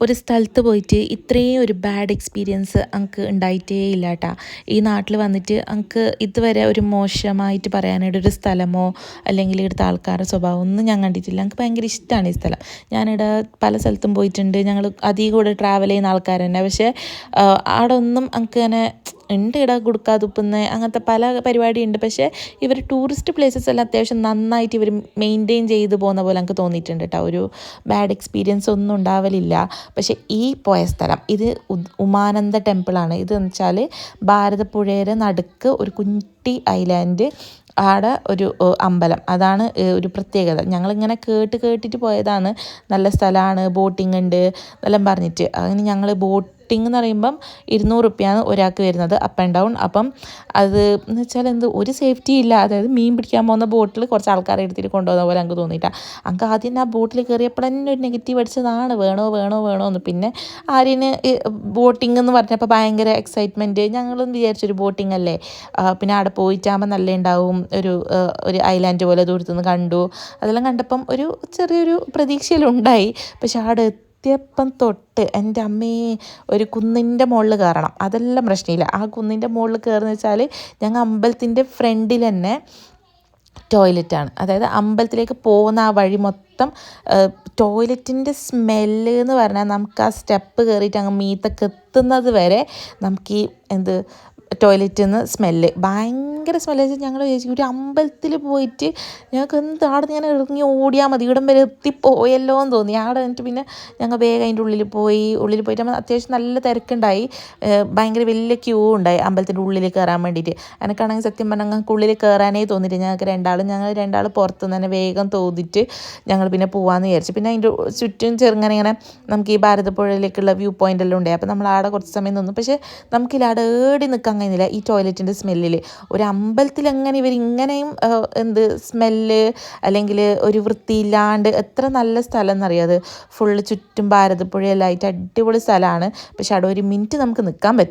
ഒരു സ്ഥലത്ത് പോയിട്ട് ഇത്രയും ഒരു ബാഡ് എക്സ്പീരിയൻസ് എനിക്ക് ഉണ്ടായിട്ടേ ഇല്ല കേട്ടോ. ഈ നാട്ടിൽ വന്നിട്ട് എനിക്ക് ഇതുവരെ ഒരു മോശമായിട്ട് പറയാനായിട്ട് ഒരു സ്ഥലമോ അല്ലെങ്കിൽ ഇവിടുത്തെ ആൾക്കാരുടെ സ്വഭാവം ഒന്നും ഞാൻ കണ്ടിട്ടില്ല. എനിക്ക് ഭയങ്കര ഇഷ്ടമാണ് ഈ സ്ഥലം. ഞാനിവിടെ പല സ്ഥലത്തും പോയിട്ടുണ്ട്. ഞങ്ങൾ അധികം കൂടെ ട്രാവൽ ചെയ്യുന്ന ആൾക്കാർ തന്നെ. പക്ഷേ അവിടെ ഒന്നും എനിക്ക് അങ്ങനെ ഉണ്ട് ഇവിടെ കൊടുക്കാതുപ്പുന്ന അങ്ങനത്തെ പല പരിപാടിയുണ്ട്. പക്ഷേ ഇവർ ടൂറിസ്റ്റ് പ്ലേസസ് എല്ലാം അത്യാവശ്യം നന്നായിട്ട് ഇവർ മെയിൻറ്റെയിൻ ചെയ്ത് പോകുന്ന പോലെ എനിക്ക് തോന്നിയിട്ടുണ്ട് കേട്ടോ. ഒരു ബാഡ് എക്സ്പീരിയൻസ് ഒന്നും ഉണ്ടാവലില്ല. പക്ഷേ ഈ പോയ സ്ഥലം ഇത് ഉമാനന്ദ ടെമ്പിളാണ്. ഇതെന്ന് വെച്ചാൽ ഭാരതപ്പുഴയുടെ നടുക്ക് ഒരു കുഞ്ഞി ഐലാൻഡ്, ആടെ ഒരു അമ്പലം. അതാണ് ഒരു പ്രത്യേകത. ഞങ്ങളിങ്ങനെ കേട്ടിട്ട് പോയതാണ്. നല്ല സ്ഥലമാണ്, ബോട്ടിംഗ് ഉണ്ട് എന്നെല്ലാം പറഞ്ഞിട്ട്. അങ്ങനെ ഞങ്ങൾ ബോട്ടിംഗ് എന്ന് പറയുമ്പം 200 റുപ്യാണ് ഒരാൾക്ക് വരുന്നത്, അപ്പ് ആൻഡ് ഡൗൺ. അപ്പം അത് എന്ന് വെച്ചാൽ ഒരു സേഫ്റ്റി ഇല്ല. അതായത് മീൻ പിടിക്കാൻ പോകുന്ന ബോട്ടിൽ കുറച്ച് ആൾക്കാരെ എടുത്തിട്ട് കൊണ്ടുപോകുന്ന പോലെ എനിക്ക് തോന്നിയിട്ടാണ്. എനിക്ക് ആദ്യം ആ ബോട്ടിൽ കയറിയപ്പോൾ തന്നെ ഒരു നെഗറ്റീവ് അടിച്ചതാണ്, വേണോ എന്ന്. പിന്നെ ആര്യന് ബോട്ടിംഗ് എന്ന് പറഞ്ഞപ്പോൾ ഭയങ്കര എക്സൈറ്റ്മെൻറ്റ്. ഞങ്ങളും വിചാരിച്ചൊരു ബോട്ടിംഗ് അല്ലേ, പിന്നെ അവിടെ പോയിട്ടാകുമ്പോൾ നല്ല ഉണ്ടാവും. ഒരു ഐലാൻഡ് പോലെ ദൂരത്തുനിന്ന് കണ്ടു. അതെല്ലാം കണ്ടപ്പം ഒരു ചെറിയൊരു പ്രതീക്ഷയിലുണ്ടായി. പക്ഷെ അവിടെ എത്തിയപ്പം തൊട്ട് എൻ്റെ അമ്മേ, ഒരു കുന്നിൻ്റെ മുകളിൽ കയറണം, അതെല്ലാം പ്രശ്നമില്ല. ആ കുന്നിൻ്റെ മുകളിൽ കയറുന്ന വെച്ചാൽ ഞങ്ങൾ അമ്പലത്തിൻ്റെ ഫ്രണ്ടിൽ തന്നെ ടോയ്ലറ്റാണ്. അതായത് അമ്പലത്തിലേക്ക് പോകുന്ന ആ വഴി മൊത്തം ടോയ്ലറ്റിൻ്റെ സ്മെല്ല് എന്ന് പറഞ്ഞാൽ നമുക്ക് ആ സ്റ്റെപ്പ് കയറിയിട്ട് അങ്ങ് മീത്തൊക്കെ എത്തുന്നത് വരെ നമുക്ക് ഈ ടോയ്ലറ്റിൽ നിന്ന് സ്മെല്ല്, ഭയങ്കര സ്മെല്ല്. വെച്ചാൽ ഞങ്ങൾ വിചാരിച്ചു ഒരു അമ്പലത്തിൽ പോയിട്ട് ഞങ്ങൾക്ക് അവിടെ ഞാൻ ഇറങ്ങി ഓടിയാൽ മതി, ഇവിടം വരെ എത്തിപ്പോയല്ലോ എന്ന് തോന്നി. അവിടെ വന്നിട്ട് പിന്നെ ഞങ്ങൾ വേഗം അതിൻ്റെ ഉള്ളിൽ പോയിട്ട് നമ്മൾ അത്യാവശ്യം നല്ല തിരക്കുണ്ടായി. ഭയങ്കര വലിയ ക്യൂ ഉണ്ടായി അമ്പലത്തിൻ്റെ ഉള്ളിൽ കയറാൻ വേണ്ടിയിട്ട്. എനിക്കാണെങ്കിൽ സത്യം പറഞ്ഞാൽ ഞങ്ങൾക്ക് ഉള്ളിൽ കയറാനേ തോന്നിയിട്ട് ഞങ്ങൾ രണ്ടാൾ പുറത്തുനിന്ന് തന്നെ വേഗം തോന്നിയിട്ട് ഞങ്ങൾ പിന്നെ പോകാമെന്ന് വിചാരിച്ചു. പിന്നെ അതിൻ്റെ ചുറ്റും ഇങ്ങനെ നമുക്ക് ഈ ഭാരതപ്പുഴയിലേക്കുള്ള വ്യൂ പോയിൻ്റ് എല്ലാം ഉണ്ടായി. അപ്പോൾ നമ്മൾ അവിടെ കുറച്ച് സമയം നിന്നു. പക്ഷേ നമുക്കിവിടെ ഏടി നിൽക്കാൻ കഴിയുന്നില്ല ഈ ടോയ്ലറ്റിൻ്റെ സ്മെല്ലിൽ. ഒരു അമ്പലത്തിൽ എങ്ങനെ ഇവരിങ്ങനെയും സ്മെല്ല് അല്ലെങ്കിൽ ഒരു വൃത്തിയില്ലാണ്ട്, എത്ര നല്ല സ്ഥലം എന്നറിയാം. അത് ഫുള്ള് ചുറ്റും ഭാരതപ്പുഴയെല്ലാം ആയിട്ട് അടിപൊളി സ്ഥലമാണ്. പക്ഷെ അവിടെ ഒരു മിനിറ്റ് നമുക്ക് നിൽക്കാൻ പറ്റി.